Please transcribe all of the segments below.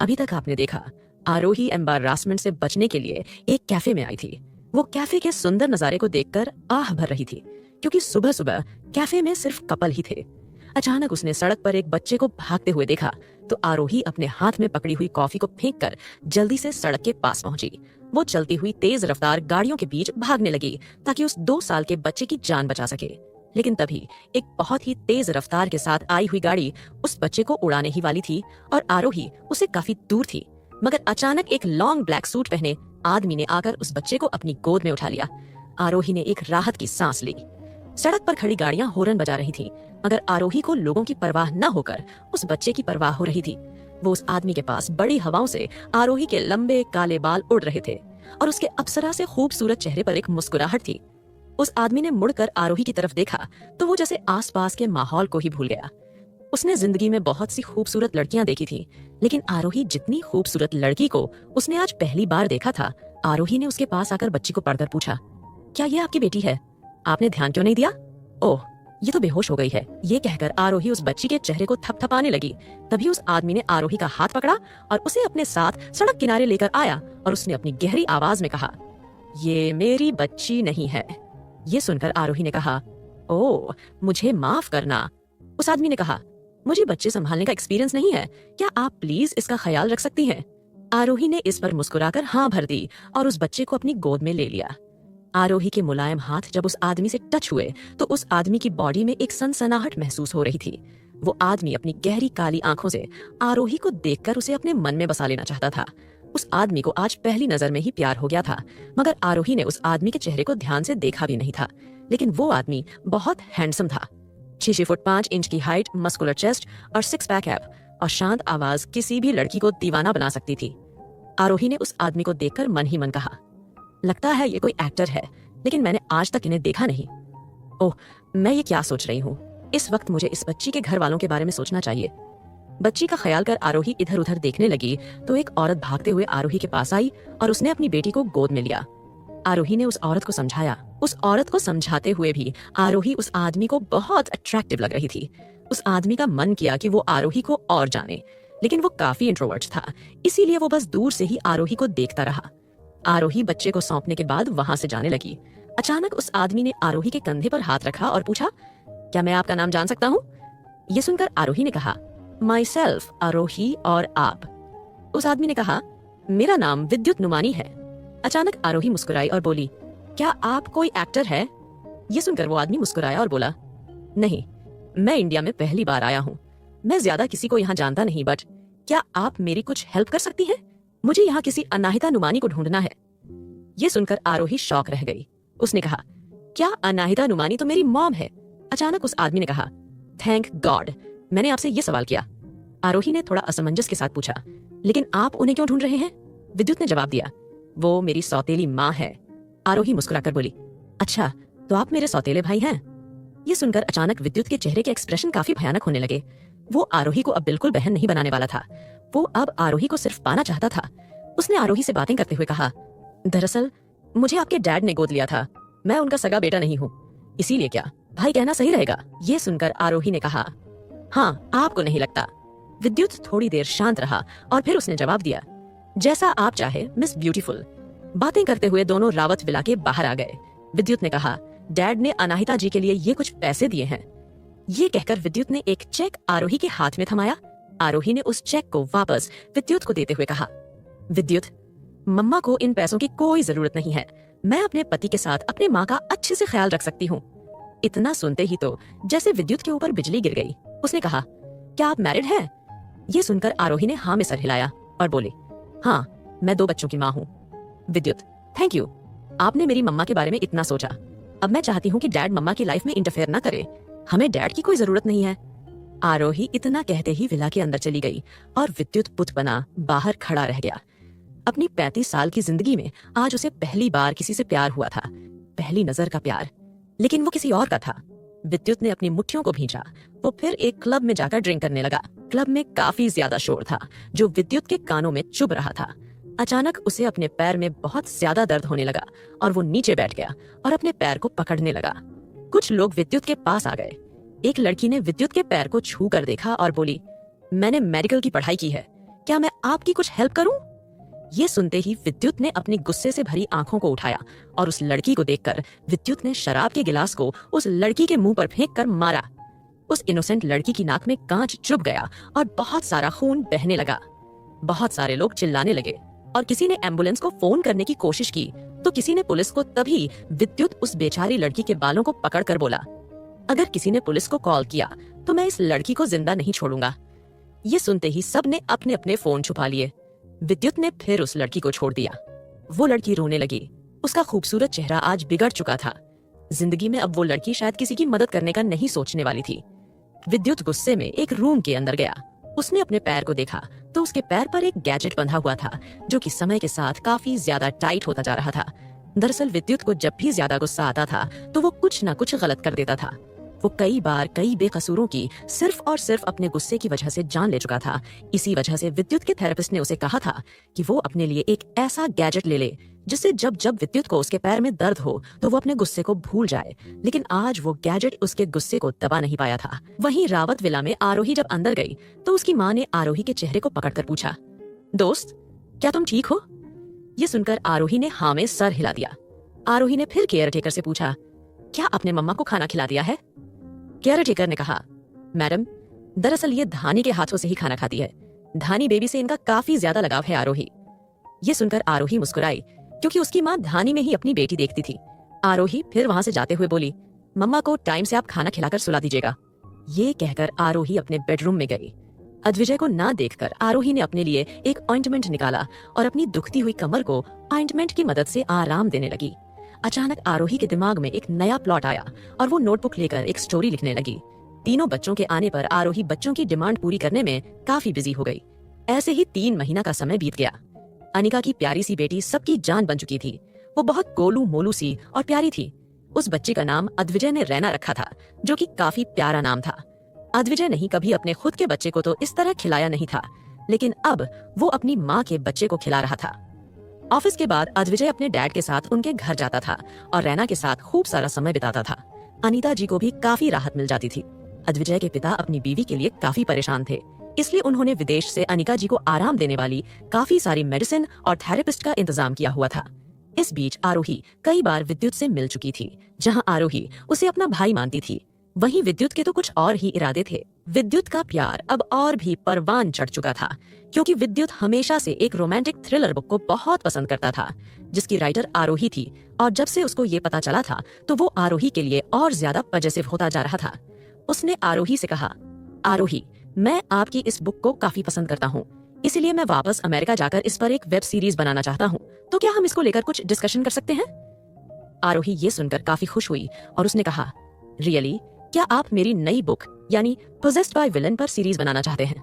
अभी तक आपने देखा, आरोही एम्बारासमेंट से बचने के लिए एक कैफे में आई थी। वो कैफे के सुंदर नजारे को देखकर आह भर रही थी, क्योंकि सुबह सुबह कैफे में सिर्फ कपल ही थे। अचानक उसने सड़क पर एक बच्चे को भागते हुए देखा, तो आरोही अपने हाथ में पकड़ी हुई कॉफी को फेंककर जल्दी से सड़क के पास पहुंची। वो चलती हुई तेज रफ्तार गाड़ियों के बीच भागने लगी ताकि उस 2 साल के बच्चे की जान बचा सके। लेकिन तभी एक बहुत ही तेज रफ्तार के साथ आई हुई गाड़ी उस बच्चे को उड़ाने ही वाली थी और आरोही उससे काफी दूर थी। मगर अचानक एक लॉन्ग ब्लैक सूट पहने आदमी ने आकर उस बच्चे को अपनी गोद में उठा लिया। आरोही ने एक राहत की सांस ली। सड़क पर खड़ी गाड़ियां हॉर्न बजा रही थीं, मगर आरोही को लोगों की परवाह न होकर उस बच्चे की परवाह हो रही थी। वो उस आदमी के पास बड़ी हवाओं से आरोही के लंबे काले बाल उड़ रहे थे और उसके अप्सरा से खूबसूरत चेहरे पर एक मुस्कुराहट थी। उस आदमी ने मुड़कर आरोही की तरफ देखा तो वो जैसे आसपास के माहौल को ही भूल गया। उसने जिंदगी में बहुत सी खूबसूरत लड़कियां देखी थी, लेकिन आरोही जितनी खूबसूरत लड़की को उसने आज पहली बार देखा था। आरोही ने उसके पास आकर बच्ची को पकड़कर पूछा, क्या ये आपकी बेटी है? आपने ध्यान क्यों नहीं दिया? ओह, ये तो बेहोश हो गई है। ये कहकर आरोही उस बच्ची के चेहरे को थपथपाने लगी। तभी उस आदमी ने आरोही का हाथ पकड़ा और उसे अपने साथ सड़क किनारे लेकर आया और उसने अपनी गहरी आवाज में कहा, ये मेरी बच्ची नहीं है। ये सुनकर आरोही ने कहा, ओह, मुझे माफ करना। उस आदमी ने कहा, मुझे बच्चे संभालने का एक्सपीरियंस नहीं है, क्या आप प्लीज इसका ख्याल रख सकती हैं? आरोही ने इस पर मुस्कुराकर हाँ भर दी और उस बच्चे को अपनी गोद में ले लिया। आरोही के मुलायम हाथ जब उस आदमी से टच हुए तो उस आदमी की बॉडी में एक सनसनाहट महसूस हो रही थी। वो आदमी अपनी गहरी काली आंखों से आरोही को देखकर उसे अपने मन में बसा लेना चाहता था। उस आदमी को आज पहली नजर में ही प्यार हो गया था, मगर आरोही ने उस आदमी के चेहरे को ध्यान से देखा भी नहीं था। लेकिन वो आदमी बहुत हैंडसम था। 6 फुट 5 इंच की हाइट, मस्कुलर चेस्ट और 6 पैक एब और शांत आवाज किसी भी लड़की को दीवाना बना सकती थी। आरोही ने उस आदमी को देखकर मन ही मन कहा, लगता है ये कोई एक्टर है, लेकिन मैंने आज तक इन्हें देखा नहीं। ओह, मैं ये क्या सोच रही हूँ? इस वक्त मुझे इस बच्ची के घर वालों के बारे में सोचना चाहिए। बच्ची का ख्याल कर आरोही इधर उधर देखने लगी तो एक औरत भागते हुए आरोही के पास आई और उसने अपनी बेटी को गोद में लिया। आरोही ने उस औरत को समझाया। उस औरत को समझाते हुए भी आरोही उस आदमी को बहुत अट्रैक्टिव लग रही थी। उस आदमी का मन किया कि वो आरोही को और जाने, लेकिन वो काफी इंट्रोवर्ट था, इसीलिए वो बस दूर से ही आरोही को देखता रहा। आरोही बच्चे को सौंपने के बाद वहां से जाने लगी। अचानक उस आदमी ने आरोही के कंधे पर हाथ रखा और पूछा, क्या मैं आपका नाम जान सकता हूँ? ये सुनकर आरोही ने कहा, माई सेल्फ, आरोही, और आप? उस आदमी ने कहा, मेरा नाम विद्युत नुमानी है। अचानक आरोही मुस्कुराई और बोली, क्या आप कोई एक्टर है? ये सुनकर वो आदमी मुस्कुराया और बोला, नहीं, मैं इंडिया में पहली बार आया हूँ। मैं ज्यादा किसी को यहाँ जानता नहीं, बट क्या आप मेरी कुछ हेल्प कर सकती हैं? मुझे यहाँ किसी अनाहिता नुमानी को ढूंढना है। ये सुनकर आरोही शॉक रह गई। उसने कहा, क्या अनाहिता नुमानी तो मेरी मॉम है। अचानक उस आदमी ने कहा, थैंक गॉड, मैंने आपसे ये सवाल किया। आरोही ने थोड़ा असमंजस के साथ पूछा, लेकिन आप उन्हें क्यों ढूंढ रहे हैं? विद्युत ने जवाब दिया, वो मेरी सौतेली माँ है। आरोही मुस्कुराकर बोली, अच्छा, तो आप मेरे सौतेले भाई हैं? ये सुनकर अचानक विद्युत के चेहरे के एक्सप्रेशन काफी भयानक होने लगे। वो आरोही को अब बिल्कुल बहन नहीं बनाने वाला था। वो अब आरोही को सिर्फ पाना चाहता था। उसने आरोही से बातें करते हुए कहा, दरअसल मुझे आपके डैड ने गोद लिया था। मैं उनका सगा बेटा नहीं हूँ, इसीलिए क्या भाई कहना सही रहेगा? ये सुनकर आरोही ने कहा, हाँ, आपको नहीं लगता? विद्युत थोड़ी देर शांत रहा और फिर उसने जवाब दिया, जैसा आप चाहे मिस ब्यूटीफुल। बातें करते हुए दोनों रावत विला के बाहर आ गए। विद्युत ने कहा, डैड ने अनाहिता जी के लिए ये कुछ पैसे दिए हैं। ये कहकर विद्युत ने एक चेक आरोही के हाथ में थमाया। आरोही ने उस चेक को वापस विद्युत को देते हुए कहा, विद्युत, मम्मा को इन पैसों की कोई जरूरत नहीं है। मैं अपने पति के साथ अपने माँ का अच्छे से ख्याल रख सकती हूँ। इतना सुनते ही तो जैसे विद्युत के ऊपर बिजली गिर गई। उसने कहा, क्या आप मैरिड हैं? ये सुनकर आरोही ने हाँ में सर हिलाया और बोले, हाँ, मैं 2 बच्चों की माँ हूँ। विद्युत, थैंक यू, आपने मेरी मम्मा के बारे में इतना सोचा। अब मैं चाहती हूँ कि डैड मम्मा की लाइफ में इंटरफेयर ना करे। हमें डैड की कोई जरूरत नहीं है। आरोही इतना कहते ही विला के अंदर चली गई और विद्युत पुत बना बाहर खड़ा रह गया। अपनी 35 साल की जिंदगी में आज उसे पहली बार किसी से प्यार हुआ था, पहली नजर का प्यार, लेकिन वो किसी और का था। विद्युत ने अपनी मुट्ठियों को भींचा। वो फिर एक क्लब में जाकर ड्रिंक करने लगा। क्लब में काफी ज्यादा शोर था जो विद्युत के कानों में चुभ रहा था। अचानक उसे अपने पैर में बहुत ज्यादा दर्द होने लगा और वो नीचे बैठ गया और अपने पैर को पकड़ने लगा। कुछ लोग विद्युत के पास आ गए। एक लड़की ने विद्युत के पैर को छू कर देखा और बोली, मैंने मेडिकल की पढ़ाई की है, क्या मैं आपकी कुछ हेल्प करूं? ये सुनते ही विद्युत ने अपनी गुस्से से भरी आंखों को उठाया और उस लड़की को देखकर विद्युत ने शराब के गिलास को उस लड़की के मुंह पर फेंक कर मारा। उस इनोसेंट लड़की की नाक में कांच चुभ गया और बहुत सारा खून बहने लगा। बहुत सारे लोग चिल्लाने लगे और किसी ने एम्बुलेंस को फोन करने की कोशिश की तो किसी ने पुलिस को। तभी विद्युत उस बेचारी लड़की के बालों को पकड़कर बोला, अगर किसी ने पुलिस को कॉल किया तो मैं इस लड़की को जिंदा नहीं छोड़ूंगा। ये सुनते ही सब ने अपने अपने फोन छुपा लिए। विद्युत ने फिर उस लड़की को छोड़ दिया। वो लड़की रोने लगी। उसका खूबसूरत चेहरा आज बिगड़ चुका था। जिंदगी में अब वो लड़की शायद किसी की मदद करने का नहीं सोचने वाली थी। विद्युत गुस्से में एक रूम के अंदर गया। उसने अपने पैर को देखा तो उसके पैर पर एक गैजेट बंधा हुआ था जो कि समय के साथ काफी ज्यादा टाइट होता जा रहा था। दरअसल विद्युत को जब भी ज्यादा गुस्सा आता था तो वो कुछ ना कुछ गलत कर देता था। वो कई बार कई बेकसूरों की सिर्फ और सिर्फ अपने गुस्से की वजह से जान ले चुका था। इसी वजह से विद्युत के थेरेपिस्ट ने उसे कहा था कि वो अपने लिए एक ऐसा गैजेट ले ले जिससे जब जब विद्युत को उसके पैर में दर्द हो तो वो अपने गुस्से को भूल जाए। लेकिन आज वो गैजेट उसके गुस्से को दबा नहीं पाया था। वहीं रावत विला में आरोही जब अंदर गई तो उसकी माँ ने आरोही के चेहरे को पकड़कर पूछा, दोस्त क्या तुम ठीक हो? ये सुनकर आरोही ने हाँ में सर हिला दिया। आरोही ने फिर केयर टेकर से पूछा, क्या आपने मम्मा को खाना खिला दिया है? केयर टेकर ने कहा, मैडम दरअसल ये धानी के हाथों से ही खाना खाती है। धानी बेबी से इनका काफी ज्यादा लगाव है आरोही। ये सुनकर आरोही मुस्कुराई क्योंकि उसकी माँ धानी में ही अपनी बेटी देखती थी। आरोही फिर वहां से जाते हुए बोली, मम्मा को टाइम से आप खाना खिलाकर सुला दीजिएगा। ये कहकर आरोही अपने बेडरूम में गई। अद्विजय को ना देखकर आरोही ने अपने लिए एक ऑइंटमेंट निकाला और अपनी दुखती हुई कमर को ऑइंटमेंट की मदद से आराम देने लगी। अचानक आरोही के दिमाग में एक नया प्लॉट आया और वो नोटबुक लेकर एक स्टोरी लिखने लगी। तीनों बच्चों के आने पर आरोही बच्चों की डिमांड पूरी करने में काफी बिजी हो गई। ऐसे ही 3 महीना का समय बीत गया। अनिका की प्यारी सी बेटी सबकी जान बन चुकी थी। वो बहुत गोलू मोलू सी और प्यारी थी। उस बच्चे का नाम अद्विजय ने रैना रखा था जो कि काफी प्यारा नाम था। अद्विजय नहीं कभी अपने खुद के बच्चे को तो इस तरह खिलाया नहीं था, लेकिन अब वो अपनी माँ के बच्चे को खिला रहा था। ऑफिस के बाद अद्विजय अपने डैड के साथ उनके घर जाता था और रैना के साथ खूब सारा समय बिताता था। अनीता जी को भी काफी राहत मिल जाती थी। अद्विजय के पिता अपनी बीवी के लिए काफी परेशान थे, इसलिए उन्होंने विदेश से अनिका जी को आराम देने वाली काफी सारी मेडिसिन और थेरेपिस्ट का इंतजाम किया हुआ था। इस बीच आरोही कई बार विद्युत से मिल चुकी थी। जहां आरोही उसे अपना भाई मानती थी, वहीं विद्युत के तो कुछ और ही इरादे थे। विद्युत का प्यार अब और भी परवान चढ़ चुका था क्योंकि विद्युत हमेशा से एक रोमांटिक थ्रिलर बुक को बहुत पसंद करता था जिसकी राइटर आरोही थी। और जब से उसको ये पता चला था तो वो आरोही के लिए और ज्यादा पजेसिव होता जा रहा था। उसने आरोही से कहा, आरोही मैं आपकी इस बुक को काफी पसंद करता हूँ, इसीलिए मैं वापस अमेरिका जाकर इस पर एक वेब सीरीज बनाना चाहता हूँ, तो क्या हम इसको लेकर कुछ डिस्कशन कर सकते हैं? आरोही ये सुनकर काफी खुश हुई और उसने कहा, रियली क्या आप मेरी नई बुक यानी पोजेस्ड बाय विलन पर सीरीज बनाना चाहते हैं?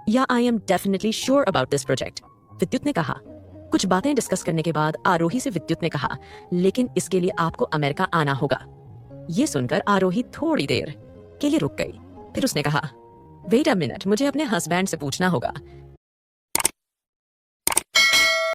या I am definitely sure about this project, विद्युत ने कहा। कुछ बातें डिस्कस करने के बाद आरोही से विद्युत ने कहा, लेकिन इसके लिए आपको अमेरिका आना होगा। ये सुनकर आरोही थोड़ी देर के लिए रुक गई। फिर उसने कहा, वेट अ मिनट, मुझे अपने हस्बैंड से पूछना होगा